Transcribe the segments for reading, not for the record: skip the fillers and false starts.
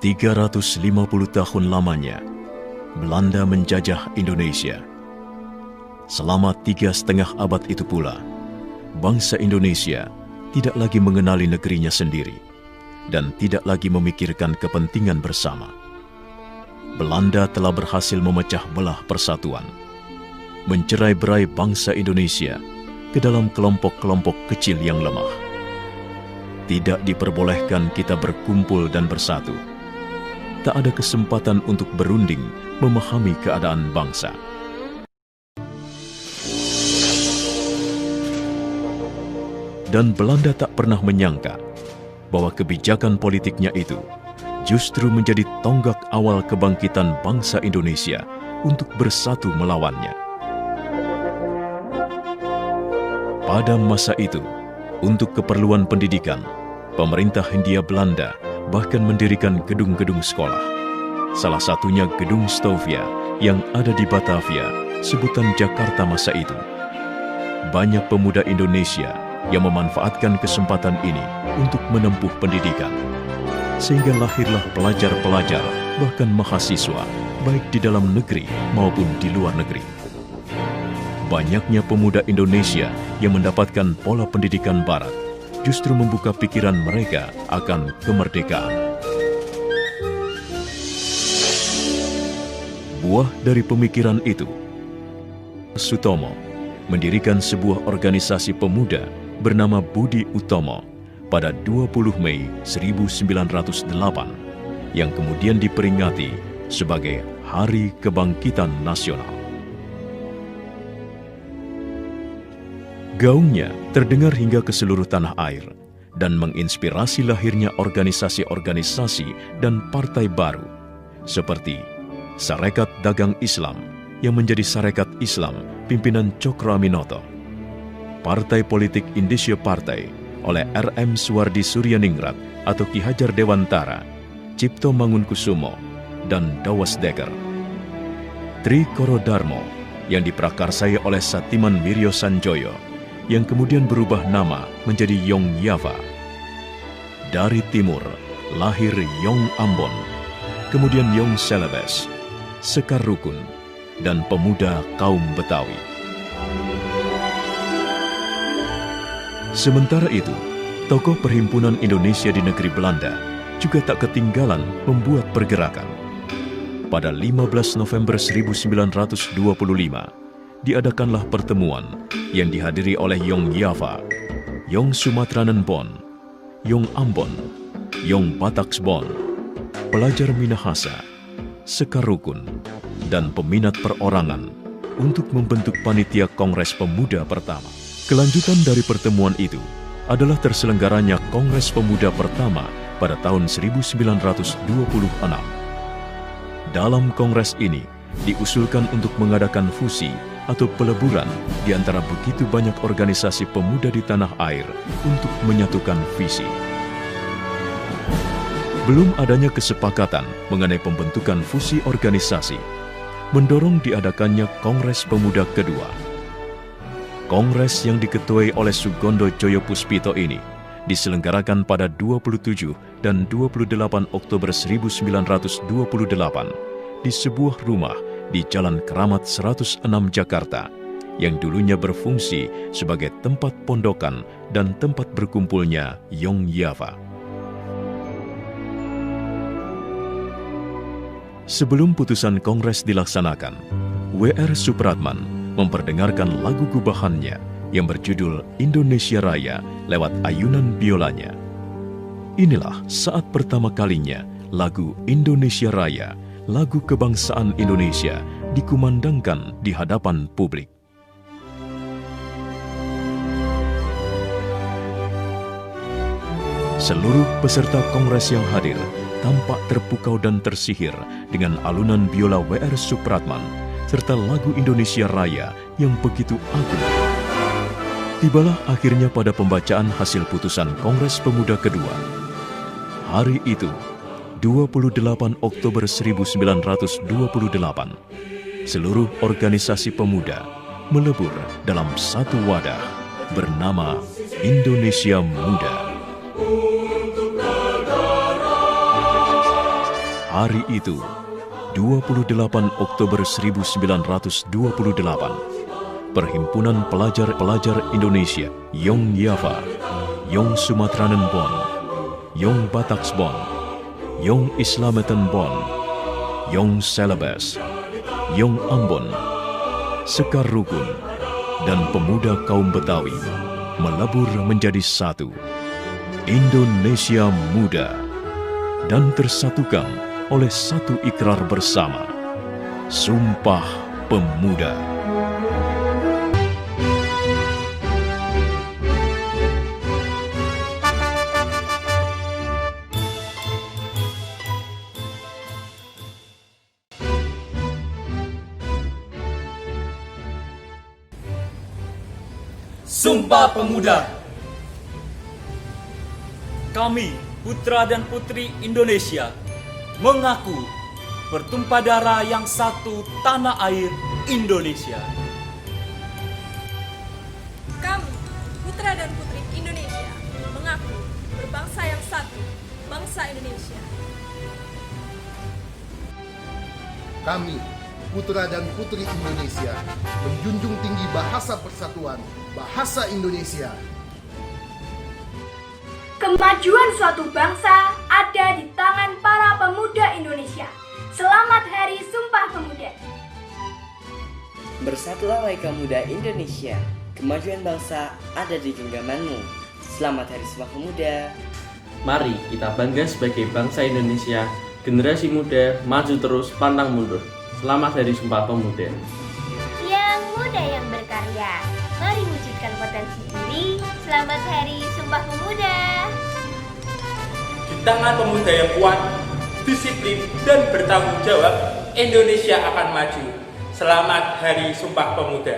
350 tahun lamanya, Belanda menjajah Indonesia. Selama 3,5 abad itu pula, bangsa Indonesia tidak lagi mengenali negerinya sendiri dan tidak lagi memikirkan kepentingan bersama. Belanda telah berhasil memecah belah persatuan, mencerai-berai bangsa Indonesia ke dalam kelompok-kelompok kecil yang lemah. Tidak diperbolehkan kita berkumpul dan bersatu. Tak ada kesempatan untuk berunding memahami keadaan bangsa. Dan Belanda tak pernah menyangka bahwa kebijakan politiknya itu justru menjadi tonggak awal kebangkitan bangsa Indonesia untuk bersatu melawannya. Pada masa itu, untuk keperluan pendidikan, pemerintah Hindia Belanda bahkan mendirikan gedung-gedung sekolah. Salah satunya Gedung Stovia yang ada di Batavia, sebutan Jakarta masa itu. Banyak pemuda Indonesia yang memanfaatkan kesempatan ini untuk menempuh pendidikan. Sehingga lahirlah pelajar-pelajar, bahkan mahasiswa, baik di dalam negeri maupun di luar negeri. Banyaknya pemuda Indonesia yang mendapatkan pola pendidikan Barat justru membuka pikiran mereka akan kemerdekaan. Buah dari pemikiran itu, Sutomo mendirikan sebuah organisasi pemuda bernama Budi Utomo pada 20 Mei 1908 yang kemudian diperingati sebagai Hari Kebangkitan Nasional. Gaungnya terdengar hingga ke seluruh tanah air dan menginspirasi lahirnya organisasi-organisasi dan partai baru seperti Sarekat Dagang Islam yang menjadi Sarekat Islam pimpinan Cokroaminoto, Partai Politik Indonesia Partai oleh R.M. Suwardi Suryaningrat atau Ki Hajar Dewantara, Cipto Mangunkusumo, dan Dawas Dekker, Trikoro Darmo yang diprakarsai oleh Satiman Wiryo Sanjoyo yang kemudian berubah nama menjadi Yong Yava. Dari timur lahir Yong Ambon, kemudian Yong Celebes, Sekar Rukun, dan pemuda kaum Betawi. Sementara itu, tokoh Perhimpunan Indonesia di negeri Belanda juga tak ketinggalan membuat pergerakan. Pada 15 November 1925, diadakanlah pertemuan yang dihadiri oleh Yong Yava, Yong Sumatranan Bon, Yong Ambon, Yong Bataksbon, pelajar Minahasa, Sekar Rukun, dan peminat perorangan untuk membentuk panitia Kongres Pemuda pertama. Kelanjutan dari pertemuan itu adalah terselenggaranya Kongres Pemuda pertama pada tahun 1926. Dalam kongres ini diusulkan untuk mengadakan fusi atau peleburan di antara begitu banyak organisasi pemuda di tanah air untuk menyatukan visi. Belum adanya kesepakatan mengenai pembentukan fusi organisasi, mendorong diadakannya Kongres Pemuda kedua. Kongres yang diketuai oleh Sugondo Joyopuspito ini diselenggarakan pada 27 dan 28 Oktober 1928 di sebuah rumah di Jalan Keramat 106 Jakarta yang dulunya berfungsi sebagai tempat pondokan dan tempat berkumpulnya Yong Yava. Sebelum putusan Kongres dilaksanakan, W.R. Supratman memperdengarkan lagu gubahannya yang berjudul Indonesia Raya lewat ayunan biolanya. Inilah saat pertama kalinya lagu Indonesia Raya, lagu kebangsaan Indonesia, dikumandangkan di hadapan publik. Seluruh peserta kongres yang hadir tampak terpukau dan tersihir dengan alunan biola W.R. Supratman serta lagu Indonesia Raya yang begitu agung. Tibalah akhirnya pada pembacaan hasil putusan Kongres Pemuda kedua. Hari itu, 28 Oktober 1928, seluruh organisasi pemuda melebur dalam satu wadah bernama Indonesia Muda. Hari itu, 28 Oktober 1928, Perhimpunan Pelajar-Pelajar Indonesia, Yong Java, Yong Sumatranen Bon, Yong Bataks Bon, Yong Islameten Bon, Yong Celebes, Yong Ambon, Sekar Rukun, dan pemuda kaum Betawi melebur menjadi satu, Indonesia Muda, dan tersatukan oleh satu ikrar bersama, Sumpah Pemuda. Sumpah Pemuda. Kami, putra dan putri Indonesia, mengaku bertumpah darah yang satu tanah air Indonesia. Kami, putra dan putri Indonesia, mengaku berbangsa yang satu, bangsa Indonesia. Kami, putra dan putri Indonesia, menjunjung tinggi bahasa persatuan, bahasa Indonesia. Kemajuan suatu bangsa ada di tangan para pemuda Indonesia. Selamat Hari Sumpah Pemuda. Bersatulah wahai kaum muda Indonesia. Kemajuan bangsa ada di genggamanmu. Selamat Hari Sumpah Pemuda. Mari kita bangga sebagai bangsa Indonesia. Generasi muda maju terus, pantang mundur. Selamat Hari Sumpah Pemuda. Yang muda yang berkarya, mari wujudkan potensi diri. Selamat Hari Sumpah Pemuda. Di tangan pemuda yang kuat, disiplin, dan bertanggung jawab, Indonesia akan maju. Selamat Hari Sumpah Pemuda.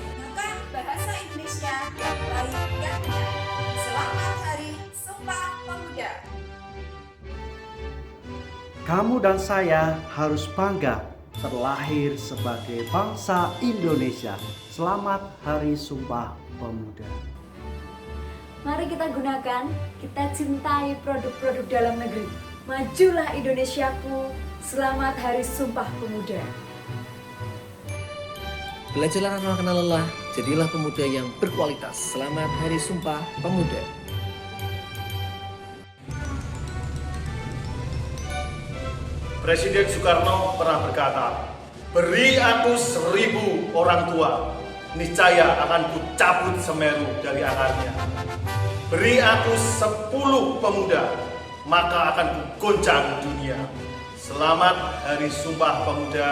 Gunakan bahasa Indonesia yang baik dan benar. Selamat Hari Sumpah Pemuda. Kamu dan saya harus bangga terlahir sebagai bangsa Indonesia. Selamat Hari Sumpah Pemuda. Mari kita gunakan, kita cintai produk-produk dalam negeri. Majulah Indonesiaku, selamat Hari Sumpah Pemuda. Belajarlah tanpa kenal lelah, jadilah pemuda yang berkualitas. Selamat Hari Sumpah Pemuda. Presiden Soekarno pernah berkata, "Beri aku 1000 orang tua, niscaya akan kucabut Semeru dari akarnya. Beri aku 10 pemuda, maka akan kugoncang dunia." Selamat Hari Sumpah Pemuda